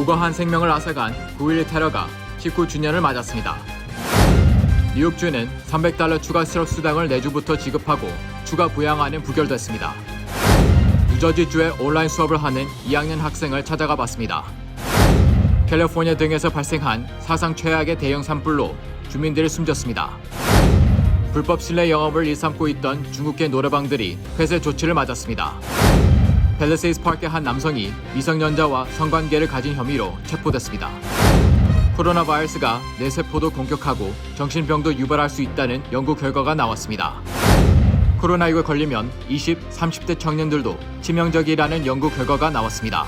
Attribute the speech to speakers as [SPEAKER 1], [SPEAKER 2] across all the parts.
[SPEAKER 1] 무고한 생명을 앗아간 9.11 테러가 19주년을 맞았습니다. 뉴욕주는 $300 추가 실업 수당을 내주부터 지급하고 추가 부양안은 부결됐습니다. 뉴저지주에 온라인 수업을 하는 2학년 학생을 찾아가 봤습니다. 캘리포니아 등에서 발생한 사상 최악의 대형 산불로 주민들이 숨졌습니다. 불법 실내 영업을 일삼고 있던 중국계 노래방들이 폐쇄 조치를 맞았습니다. 팰리세이드 파크의 한 남성이 미성년자와 성관계를 가진 혐의로 체포됐습니다. 코로나 바이러스가 뇌세포도 공격하고 정신병도 유발할 수 있다는 연구 결과가 나왔습니다. 코로나19에 걸리면 20, 30대 청년들도 치명적이라는 연구 결과가 나왔습니다.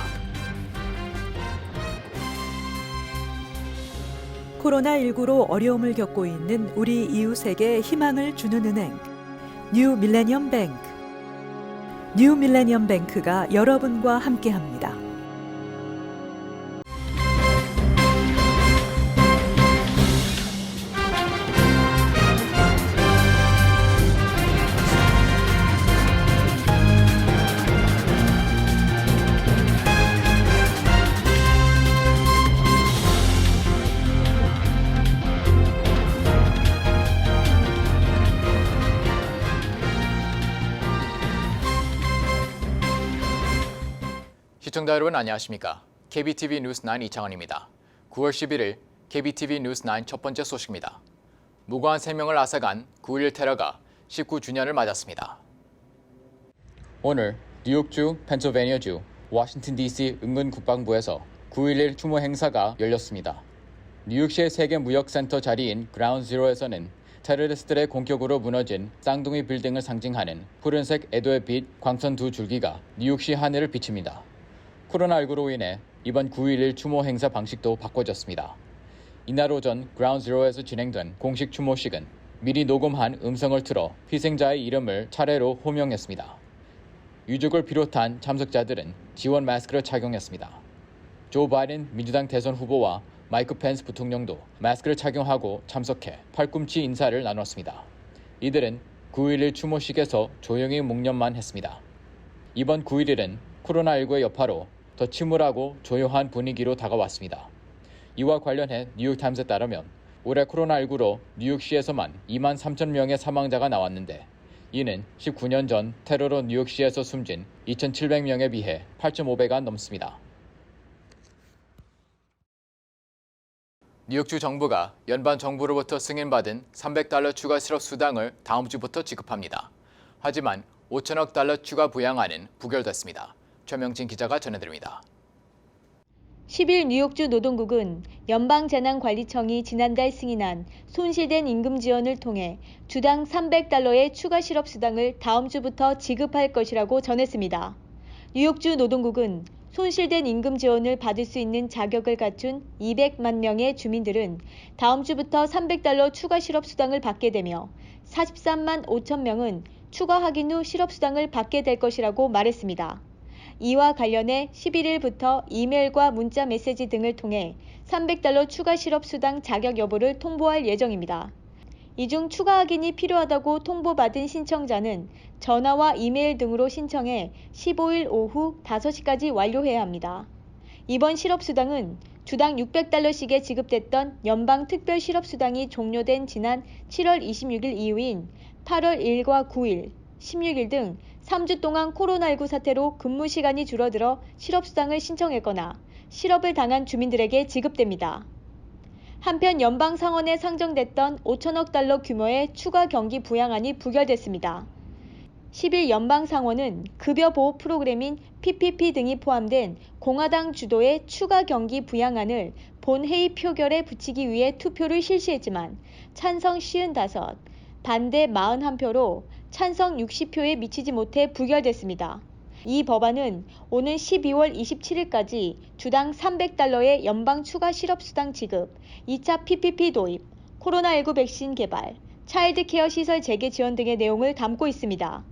[SPEAKER 2] 코로나19로 어려움을 겪고 있는 우리 이웃에게 희망을 주는 은행, 뉴 밀레니엄 뱅크. 뉴 밀레니엄 뱅크가 여러분과 함께합니다.
[SPEAKER 1] 시청자 여러분 안녕하십니까? KBTV 뉴스 9 이창원입니다. 9월 11일 KBTV 뉴스 9 첫 번째 소식입니다. 무고한 생명을 앗아간 9.11 테러가 19주년을 맞았습니다. 오늘 뉴욕주, 펜실베니아주, 워싱턴 DC 은근 국방부에서 9.11 추모 행사가 열렸습니다. 뉴욕시의 세계 무역센터 자리인 그라운드 제로에서는 테러리스트들의 공격으로 무너진 쌍둥이 빌딩을 상징하는 푸른색 애도의 빛 광선 두 줄기가 뉴욕시 하늘을 비칩니다. 코로나19로 인해 이번 9.11 추모 행사 방식도 바꿔졌습니다. 이날 오전 그라운드 제로에서 진행된 공식 추모식은 미리 녹음한 음성을 틀어 희생자의 이름을 차례로 호명했습니다. 유족을 비롯한 참석자들은 지원 마스크를 착용했습니다. 조 바이든 민주당 대선 후보와 마이크 펜스 부통령도 마스크를 착용하고 참석해 팔꿈치 인사를 나눴습니다. 이들은 9.11 추모식에서 조용히 묵념만 했습니다. 이번 9.11은 코로나19의 여파로 더 침울하고 조용한 분위기로 다가왔습니다. 이와 관련해 뉴욕타임스에 따르면 올해 코로나19로 뉴욕시에서만 2만 3천 명의 사망자가 나왔는데 이는 19년 전 테러로 뉴욕시에서 숨진 2,700명에 비해 8.5배가 넘습니다. 뉴욕주 정부가 연방 정부로부터 승인받은 $300 추가 실업 수당을 다음 주부터 지급합니다. 하지만 $5천억 추가 부양안은 부결됐습니다. 최명진 기자가 전해드립니다.
[SPEAKER 3] 10일 뉴욕주 노동국은 연방재난관리청이 지난달 승인한 손실된 임금 지원을 통해 주당 $300의 추가 실업수당을 다음 주부터 지급할 것이라고 전했습니다. 뉴욕주 노동국은 손실된 임금 지원을 받을 수 있는 자격을 갖춘 200만 명의 주민들은 다음 주부터 $300 추가 실업수당을 받게 되며 43만 5천 명은 추가 확인 후 실업수당을 받게 될 것이라고 말했습니다. 이와 관련해 11일부터 이메일과 문자 메시지 등을 통해 $300 추가 실업수당 자격 여부를 통보할 예정입니다. 이 중 추가 확인이 필요하다고 통보받은 신청자는 전화와 이메일 등으로 신청해 15일 오후 5시까지 완료해야 합니다. 이번 실업수당은 주당 $600씩에 지급됐던 연방 특별 실업수당이 종료된 지난 7월 26일 이후인 8월 1일과 9일, 16일 등 3주 동안 코로나19 사태로 근무 시간이 줄어들어 실업수당을 신청했거나 실업을 당한 주민들에게 지급됩니다. 한편 연방 상원에 상정됐던 $5천억 규모의 추가 경기 부양안이 부결됐습니다. 10일 연방 상원은 급여 보호 프로그램인 PPP 등이 포함된 공화당 주도의 추가 경기 부양안을 본회의 표결에 붙이기 위해 투표를 실시했지만 찬성 55, 반대 41표로 찬성 60표에 미치지 못해 부결됐습니다. 이 법안은 오는 12월 27일까지 주당 $300의 연방 추가 실업수당 지급, 2차 PPP 도입, 코로나19 백신 개발, 차일드 케어 시설 재개 지원 등의 내용을 담고 있습니다.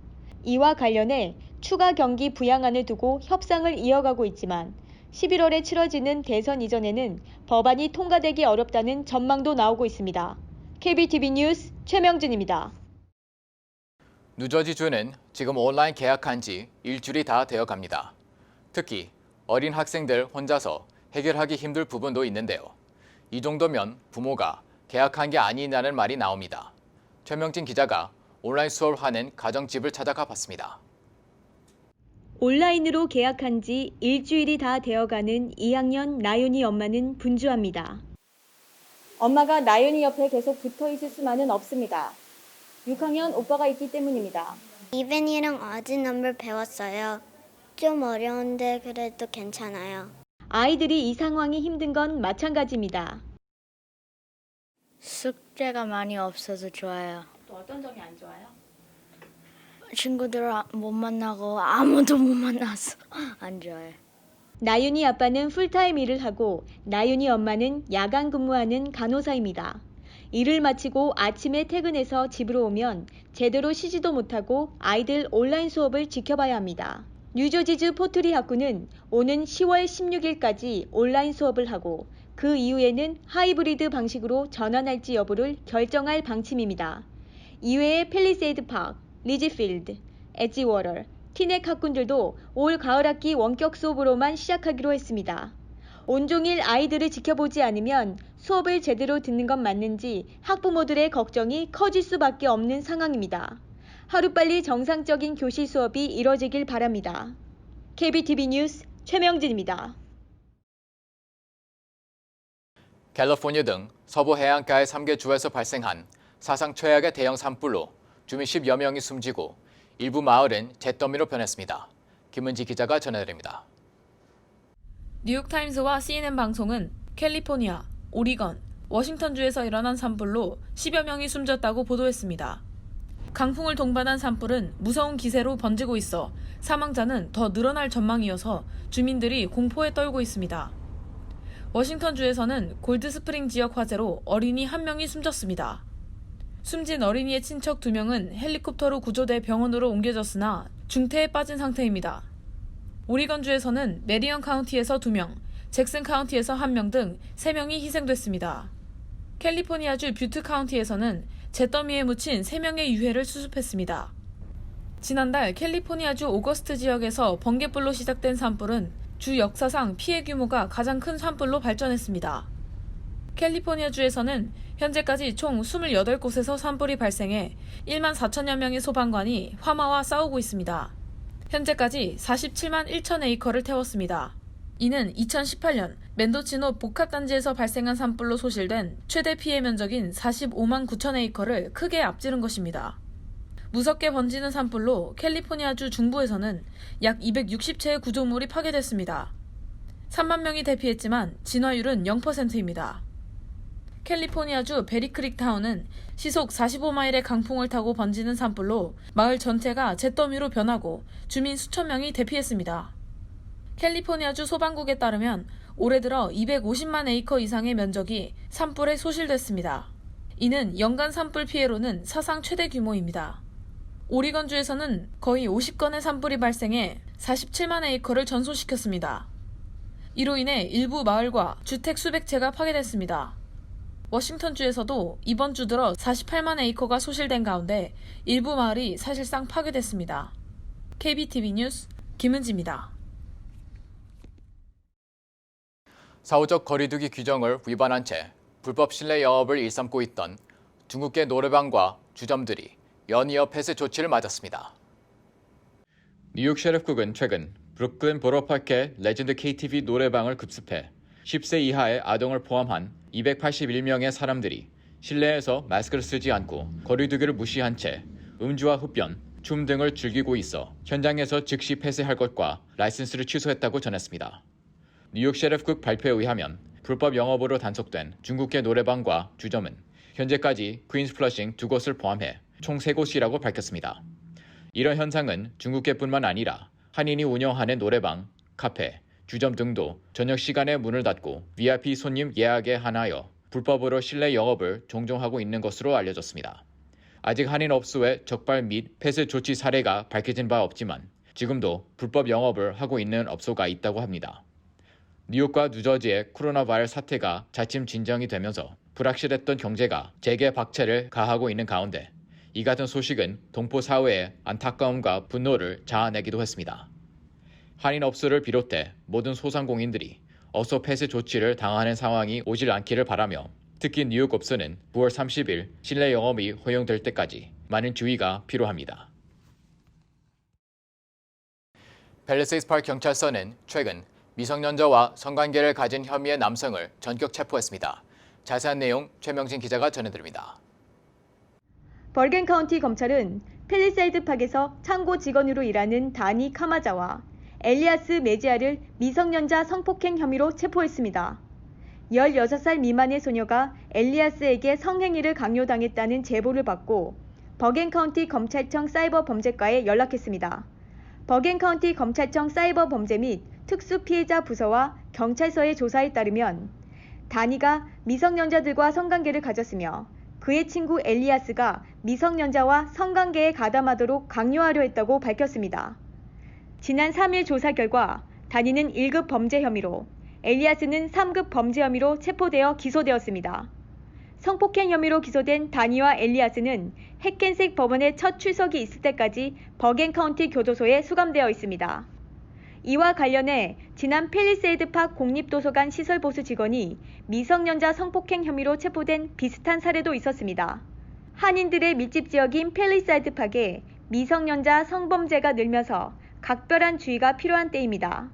[SPEAKER 3] 이와 관련해 추가 경기 부양안을 두고 협상을 이어가고 있지만 11월에 치러지는 대선 이전에는 법안이 통과되기 어렵다는 전망도 나오고 있습니다. KBTV 뉴스 최명진입니다.
[SPEAKER 1] 뉴저지주는 지금 온라인 계약한 지 일주일이 다 되어 갑니다. 특히 어린 학생들 혼자서 해결하기 힘들 부분도 있는데요. 이 정도면 부모가 계약한 게 아니냐는 말이 나옵니다. 최명진 기자가 온라인 수업을 하는 가정집을 찾아가 봤습니다.
[SPEAKER 3] 온라인으로 계약한 지 일주일이 다 되어가는 2학년 나윤이 엄마는 분주합니다. 엄마가 나윤이 옆에 계속 붙어 있을 수만은 없습니다. 6학년 오빠가 있기 때문입니다.
[SPEAKER 4] 이벤이랑 아직 넘버 배웠어요. 좀 어려운데 그래도 괜찮아요.
[SPEAKER 3] 아이들이 이 상황이 힘든 건 마찬가지입니다.
[SPEAKER 4] 숙제가 많이 없어서 좋아요.
[SPEAKER 3] 또 어떤 점이 안 좋아요?
[SPEAKER 4] 친구들 못 만나고 아무도 못 만나서 안 좋아요.
[SPEAKER 3] 나윤이 아빠는 풀타임 일을 하고 나윤이 엄마는 야간 근무하는 간호사입니다. 일을 마치고 아침에 퇴근해서 집으로 오면 제대로 쉬지도 못하고 아이들 온라인 수업을 지켜봐야 합니다. 뉴저지주 포트리 학구는 오는 10월 16일까지 온라인 수업을 하고 그 이후에는 하이브리드 방식으로 전환할지 여부를 결정할 방침입니다. 이외에 팰리세이드 파크, 리지필드, 엣지워터, 티넥 학군들도 올 가을 학기 원격 수업으로만 시작하기로 했습니다. 온종일 아이들을 지켜보지 않으면 수업을 제대로 듣는 건 맞는지 학부모들의 걱정이 커질 수밖에 없는 상황입니다. 하루빨리 정상적인 교실 수업이 이뤄지길 바랍니다. KBTV 뉴스 최명진입니다.
[SPEAKER 1] 캘리포니아 등 서부 해안가의 3개 주에서 발생한 사상 최악의 대형 산불로 주민 10여 명이 숨지고 일부 마을은 잿더미로 변했습니다. 김은지 기자가 전해드립니다.
[SPEAKER 5] 뉴욕타임스와 CNN 방송은 캘리포니아, 오리건, 워싱턴주에서 일어난 산불로 10여 명이 숨졌다고 보도했습니다. 강풍을 동반한 산불은 무서운 기세로 번지고 있어 사망자는 더 늘어날 전망이어서 주민들이 공포에 떨고 있습니다. 워싱턴주에서는 골드스프링 지역 화재로 어린이 1명이 숨졌습니다. 숨진 어린이의 친척 2명은 헬리콥터로 구조돼 병원으로 옮겨졌으나 중태에 빠진 상태입니다. 오리건주에서는 메리언 카운티에서 2명, 잭슨 카운티에서 1명 등 3명이 희생됐습니다. 캘리포니아주 뷰트 카운티에서는 잿더미에 묻힌 3명의 유해를 수습했습니다. 지난달 캘리포니아주 오거스트 지역에서 번개불로 시작된 산불은 주 역사상 피해 규모가 가장 큰 산불로 발전했습니다. 캘리포니아주에서는 현재까지 총 28곳에서 산불이 발생해 1만 4천여 명의 소방관이 화마와 싸우고 있습니다. 현재까지 47만 1천 에이커를 태웠습니다. 이는 2018년 멘도치노 복합단지에서 발생한 산불로 소실된 최대 피해 면적인 45만 9천 에이커를 크게 앞지른 것입니다. 무섭게 번지는 산불로 캘리포니아주 중부에서는 약 260채의 구조물이 파괴됐습니다. 3만 명이 대피했지만 진화율은 0%입니다. 캘리포니아주 베리크릭 타운은 시속 45마일의 강풍을 타고 번지는 산불로 마을 전체가 잿더미로 변하고 주민 수천 명이 대피했습니다. 캘리포니아주 소방국에 따르면 올해 들어 250만 에이커 이상의 면적이 산불에 소실됐습니다. 이는 연간 산불 피해로는 사상 최대 규모입니다. 오리건주에서는 거의 50건의 산불이 발생해 47만 에이커를 전소시켰습니다. 이로 인해 일부 마을과 주택 수백 채가 파괴됐습니다. 워싱턴주에서도 이번 주 들어 48만 에이커가 소실된 가운데 일부 마을이 사실상 파괴됐습니다. KBTV 뉴스 김은지입니다.
[SPEAKER 1] 사후적 거리두기 규정을 위반한 채 불법 실내 영업을 일삼고 있던 중국계 노래방과 주점들이 연이어 폐쇄 조치를 맞았습니다. 뉴욕 셰리프국은 최근 브루클린 보로파크의 레전드 KTV 노래방을 급습해 10세 이하의 아동을 포함한 281명의 사람들이 실내에서 마스크를 쓰지 않고 거리두기를 무시한 채 음주와 흡연, 춤 등을 즐기고 있어 현장에서 즉시 폐쇄할 것과 라이선스를 취소했다고 전했습니다. 뉴욕 셰리프국 발표에 의하면 불법 영업으로 단속된 중국계 노래방과 주점은 현재까지 퀸스 플러싱 2곳을 포함해 총 3곳이라고 밝혔습니다. 이런 현상은 중국계뿐만 아니라 한인이 운영하는 노래방, 카페, 주점 등도 저녁 시간에 문을 닫고 VIP 손님 예약에 한하여 불법으로 실내 영업을 종종 하고 있는 것으로 알려졌습니다. 아직 한인 업소의 적발 및 폐쇄 조치 사례가 밝혀진 바 없지만 지금도 불법 영업을 하고 있는 업소가 있다고 합니다. 뉴욕과 뉴저지의 코로나 바이러스 사태가 차츰 진정이 되면서 불확실했던 경제가 재개 박차를 가하고 있는 가운데 이 같은 소식은 동포 사회의 안타까움과 분노를 자아내기도 했습니다. 한인 업소를 비롯해 모든 소상공인들이 어서 폐쇄 조치를 당하는 상황이 오질 않기를 바라며 특히 뉴욕업소는 9월 30일 실내 영업이 허용될 때까지 많은 주의가 필요합니다. 팰리세이드 파크 경찰서는 최근 미성년자와 성관계를 가진 혐의의 남성을 전격 체포했습니다. 자세한 내용 최명진 기자가 전해드립니다.
[SPEAKER 3] 벌겐 카운티 검찰은 팰리세이드 파크에서 창고 직원으로 일하는 다니 카마자와 엘리아스 메지아를 미성년자 성폭행 혐의로 체포했습니다. 16살 미만의 소녀가 엘리아스에게 성행위를 강요당했다는 제보를 받고 버겐 카운티 검찰청 사이버 범죄과에 연락했습니다. 버겐 카운티 검찰청 사이버 범죄 및 특수 피해자 부서와 경찰서의 조사에 따르면 다니가 미성년자들과 성관계를 가졌으며 그의 친구 엘리아스가 미성년자와 성관계에 가담하도록 강요하려 했다고 밝혔습니다. 지난 3일 조사 결과 다니는 1급 범죄 혐의로 엘리아스는 3급 범죄 혐의로 체포되어 기소되었습니다. 성폭행 혐의로 기소된 다니와 엘리아스는 해켄색 법원의 첫 출석이 있을 때까지 버겐 카운티 교도소에 수감되어 있습니다. 이와 관련해 지난 팰리세이드 파크 공립도서관 시설보수 직원이 미성년자 성폭행 혐의로 체포된 비슷한 사례도 있었습니다. 한인들의 밀집 지역인 팰리세이드 파크에 미성년자 성범죄가 늘면서 각별한 주의가 필요한 때입니다.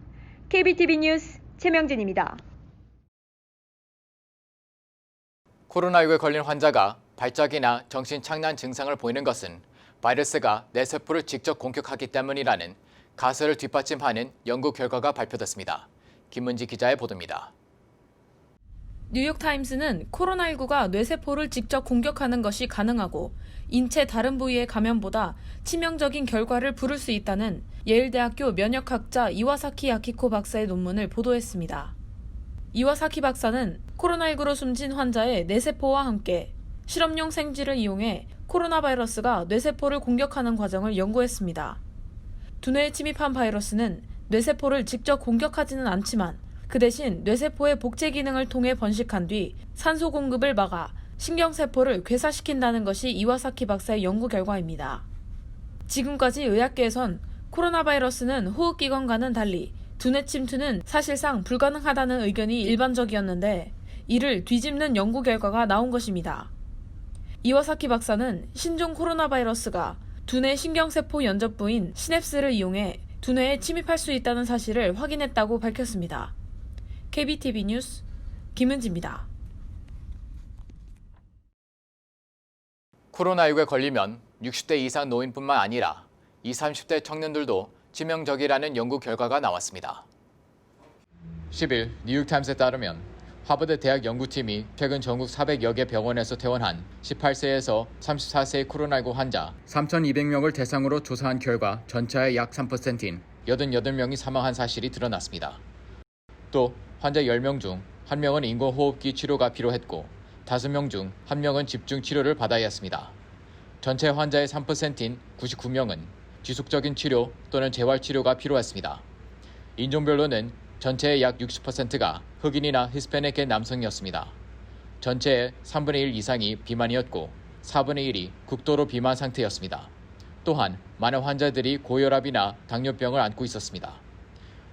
[SPEAKER 3] KBTV 뉴스 최명진입니다.
[SPEAKER 1] 코로나19에 걸린 환자가 발작이나 정신착란 증상을 보이는 것은 바이러스가 뇌세포를 직접 공격하기 때문이라는 가설을 뒷받침하는 연구 결과가 발표됐습니다. 김문지 기자의 보도입니다.
[SPEAKER 5] 뉴욕타임스는 코로나19가 뇌세포를 직접 공격하는 것이 가능하고 인체 다른 부위의 감염보다 치명적인 결과를 부를 수 있다는 예일대학교 면역학자 이와사키 야키코 박사의 논문을 보도했습니다. 이와사키 박사는 코로나19로 숨진 환자의 뇌세포와 함께 실험용 생쥐를 이용해 코로나 바이러스가 뇌세포를 공격하는 과정을 연구했습니다. 두뇌에 침입한 바이러스는 뇌세포를 직접 공격하지는 않지만 그 대신 뇌세포의 복제 기능을 통해 번식한 뒤 산소 공급을 막아 신경세포를 괴사시킨다는 것이 이와사키 박사의 연구 결과입니다. 지금까지 의학계에선 코로나 바이러스는 호흡기관과는 달리 두뇌 침투는 사실상 불가능하다는 의견이 일반적이었는데 이를 뒤집는 연구 결과가 나온 것입니다. 이와사키 박사는 신종 코로나 바이러스가 두뇌 신경세포 연접부인 시냅스를 이용해 두뇌에 침입할 수 있다는 사실을 확인했다고 밝혔습니다. KBTV 뉴스 김은지입니다.
[SPEAKER 1] 코로나19에 걸리면 60대 이상 노인뿐만 아니라 20, 30대 청년들도 치명적이라는 연구 결과가 나왔습니다. 10일 뉴욕타임스에 따르면 하버드 대학 연구팀이 최근 전국 400여 개 병원에서 퇴원한 18세에서 34세의 코로나19 환자 3,200명을 대상으로 조사한 결과 전체의 약 3%인 88명이 사망한 사실이 드러났습니다. 또 환자 10명 중 1명은 인공호흡기 치료가 필요했고 5명 중 1명은 집중 치료를 받아야 했습니다. 전체 환자의 3%인 99명은 지속적인 치료 또는 재활치료가 필요했습니다. 인종별로는 전체의 약 60%가 흑인이나 히스패닉의 남성이었습니다. 전체의 3분의 1 이상이 비만이었고 4분의 1이 극도로 비만 상태였습니다. 또한 많은 환자들이 고혈압이나 당뇨병을 앓고 있었습니다.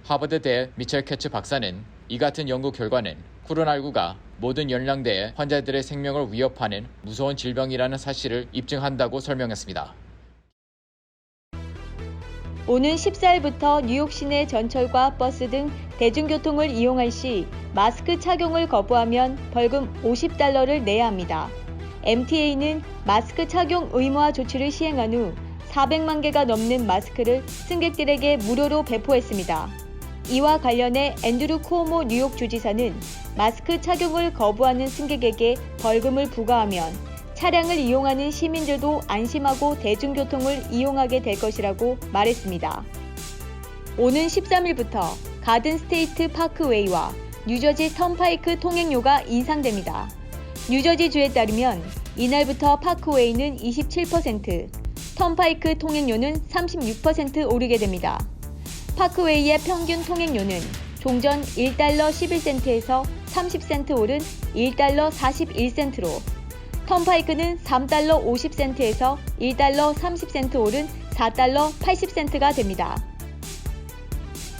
[SPEAKER 1] 하버드대 미첼 캐츠 박사는 이 같은 연구 결과는 코로나19가 모든 연령대의 환자들의 생명을 위협하는 무서운 질병이라는 사실을 입증한다고 설명했습니다.
[SPEAKER 3] 오는 14일부터 뉴욕 시내 전철과 버스 등 대중교통을 이용할 시 마스크 착용을 거부하면 벌금 $50를 내야 합니다. MTA는 마스크 착용 의무화 조치를 시행한 후 400만 개가 넘는 마스크를 승객들에게 무료로 배포했습니다. 이와 관련해 앤드루 쿠오모 뉴욕 주지사는 마스크 착용을 거부하는 승객에게 벌금을 부과하면 차량을 이용하는 시민들도 안심하고 대중교통을 이용하게 될 것이라고 말했습니다. 오는 13일부터 가든 스테이트 파크웨이와 뉴저지 턴파이크 통행료가 인상됩니다. 뉴저지주에 따르면 이날부터 파크웨이는 27%, 턴파이크 통행료는 36% 오르게 됩니다. 파크웨이의 평균 통행료는 종전 $1 11센트에서 30센트 오른 $1 41센트로 턴파이크는 $3 50센트에서 $1 30센트 오른 $4 80센트가 됩니다.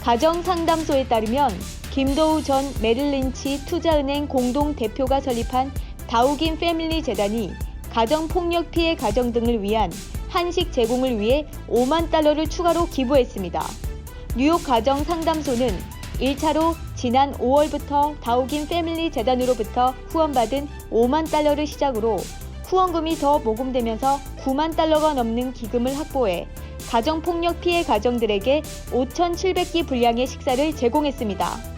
[SPEAKER 3] 가정상담소에 따르면 김도우 전 메릴린치 투자은행 공동 대표가 설립한 다우긴 패밀리 재단이 가정폭력 피해 가정 등을 위한 한식 제공을 위해 5만 달러를 추가로 기부했습니다. 뉴욕 가정 상담소는 1차로 지난 5월부터 다우긴 패밀리 재단으로부터 후원받은 5만 달러를 시작으로 후원금이 더 모금되면서 9만 달러가 넘는 기금을 확보해 가정폭력 피해 가정들에게 5,700끼 분량의 식사를 제공했습니다.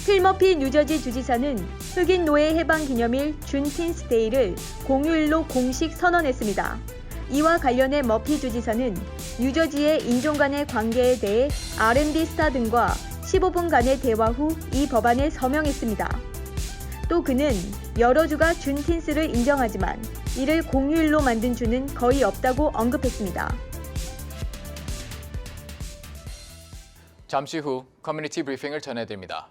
[SPEAKER 3] 필머피 뉴저지 주지사는 흑인 노예 해방 기념일 준틴스데이를 공휴일로 공식 선언했습니다. 이와 관련해 머피 주지사는 뉴저지의 인종 간의 관계에 대해 R&B 스타 등과 15분간의 대화 후 이 법안에 서명했습니다. 또 그는 여러 주가 준틴스를 인정하지만 이를 공휴일로 만든 주는 거의 없다고 언급했습니다.
[SPEAKER 1] 잠시 후 커뮤니티 브리핑을 전해드립니다.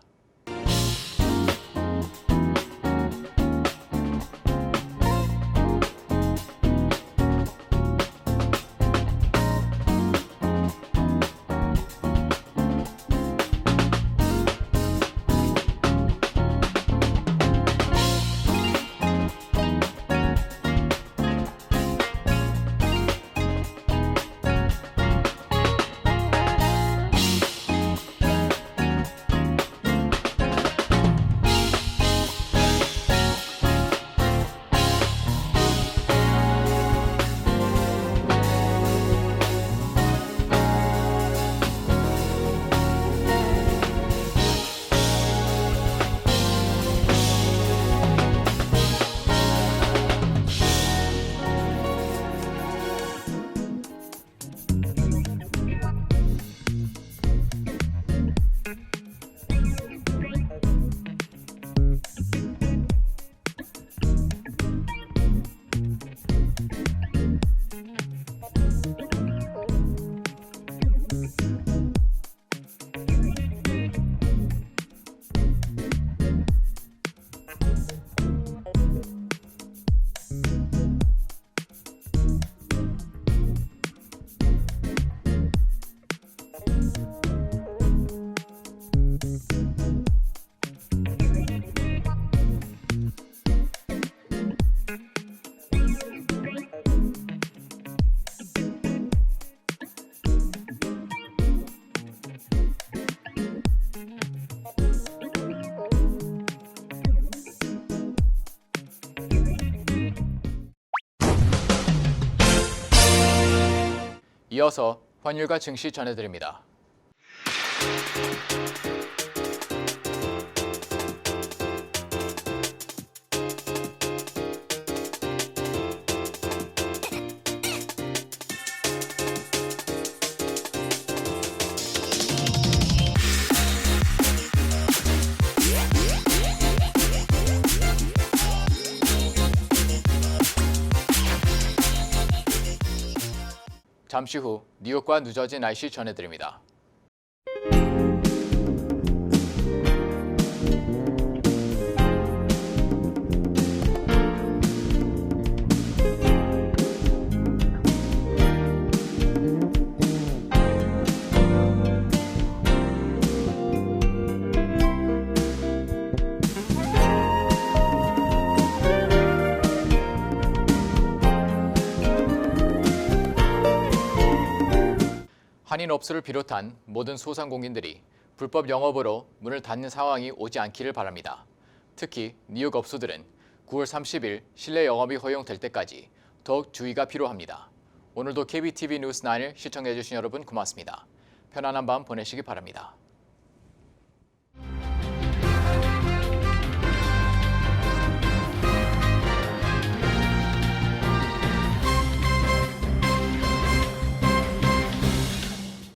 [SPEAKER 1] 이어서 환율과 증시 전해드립니다. 잠시 후 뉴욕과 뉴저지 날씨 전해드립니다. 한인업소를 비롯한 모든 소상공인들이 불법 영업으로 문을 닫는 상황이 오지 않기를 바랍니다. 특히 뉴욕 업소들은 9월 30일 실내 영업이 허용될 때까지 더욱 주의가 필요합니다. 오늘도 KBTV 뉴스 9을 시청해주신 여러분 고맙습니다. 편안한 밤 보내시기 바랍니다.